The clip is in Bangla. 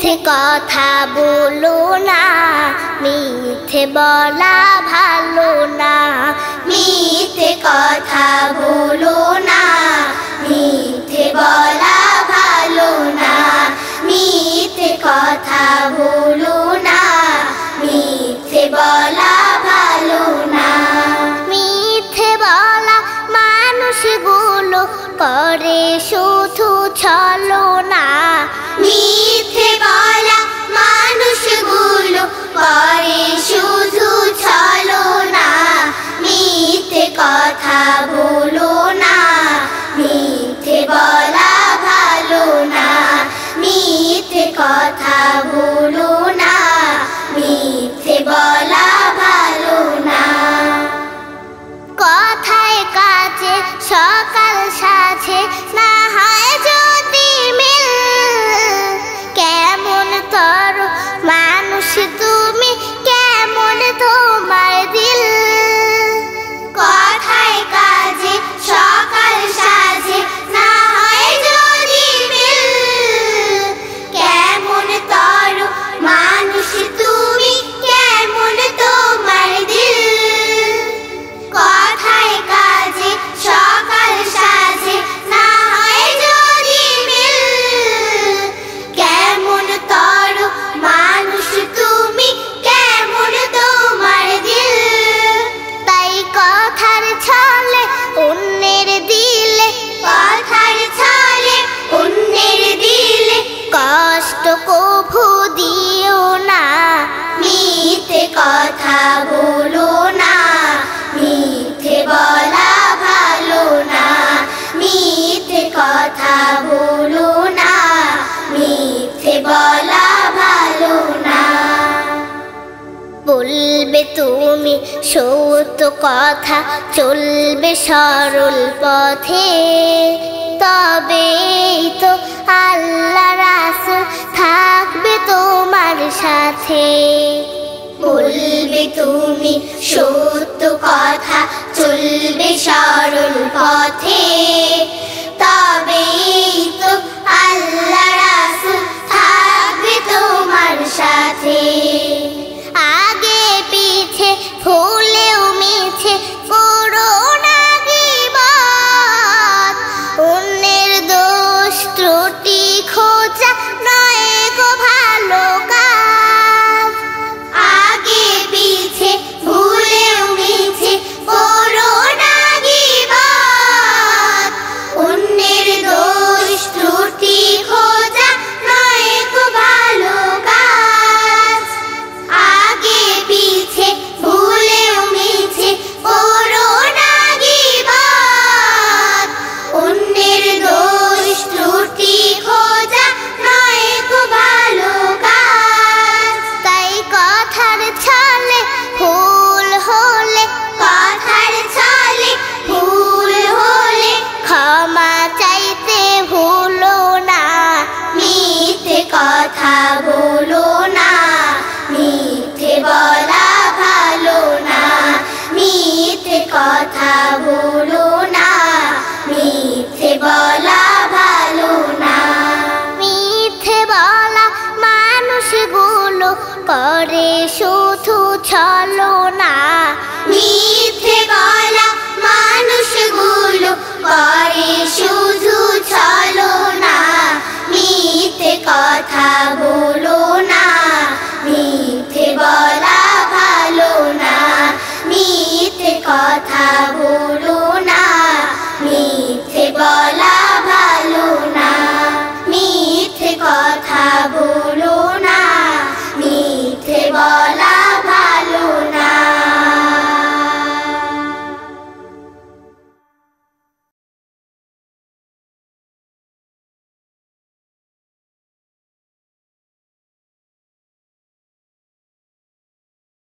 মিথ্যে কথা বলো না, মিথ্যে বলা ভালো না। মিথ্যে কথা বলো না, মিথ্যে বলা ভালো না। মিথ্যে কথা বলো না, মিথ্যে বলা ভালো না। মিথ্যে বলা মানুষগুলো করে শুধু ছলনা। মিথ্যে বলা মানুষগুলো করে শুধু ছলনা। মিথ্যে কথা বলো না, মিথ্যে বলা ভালো না। মিথ্যে কথা বলো না, মিথ্যে বলা ভালো না। কথায় কাজে সকাল সাজে না হয় যদি মিল, কেমন তর মানুষ তুমি, কেমন তোমার দিল। কথায় কাজে সকাল সাজে না হয় যদি মিল, কেমন তর মানুষ তুমি, কেমন তোমার দিল। কথায় কাজে সকাল সাজে না হয় যদি মিল, কেমন তর মানুষ তুমি, কেমন তোমার দিল। তাই কথার ছলে অন্যের দিলে, কথার ছলে অন্যের দিলে কষ্ট কভু দিও না। মিথ্যে কথা বলো না, মিথ্যে বলা ভালো না। মিথ্যে কথা বলো না, মিথ্যে বলা ভালো না। বলবে তুমি সত্য কথা, চলবে সরল পথে, তবেই তো আল্লাহ রাসূল থাকবে তোমার সাথে। বলবে তুমি সত্য কথা, চলবে সরল পথে, তবেই তো আল্লাহ রাসূল থাকবে তোমার সাথে। আগে পিছে ভুলেও মিছে করো না গীবত, অন্যের দোষ ত্রুটি খোঁজা নয় গো ভালো কাজ। আগে পিছে ভুলেও মিছে করো না গীবত, অন্যের দোষ ত্রুটি খোঁজা নয় গো ভালো কাজ। আগে পিছে ভুলেও মিছে করো না গীবত, অন্যের দোষ ত্রুটি খোঁজা নয় গো ভালো কাজ। তাই কথার ছলে ভুল হলে, কথার ছলে ভুল হলে ক্ষমা চাইতে ভুলো না। মিথ্যে কথা বলো না, মিথ্যে বলা ভালো না। মিথ্যে কথা বলো না, মিথ্যে বলা ভালো না। মিথ্যে বলা মানুষগুলো করে শুধু ছলনা। মিথ্যে বলা মানুষগুলো করে শুধু ছলনা। মিথ্যে কথা বলো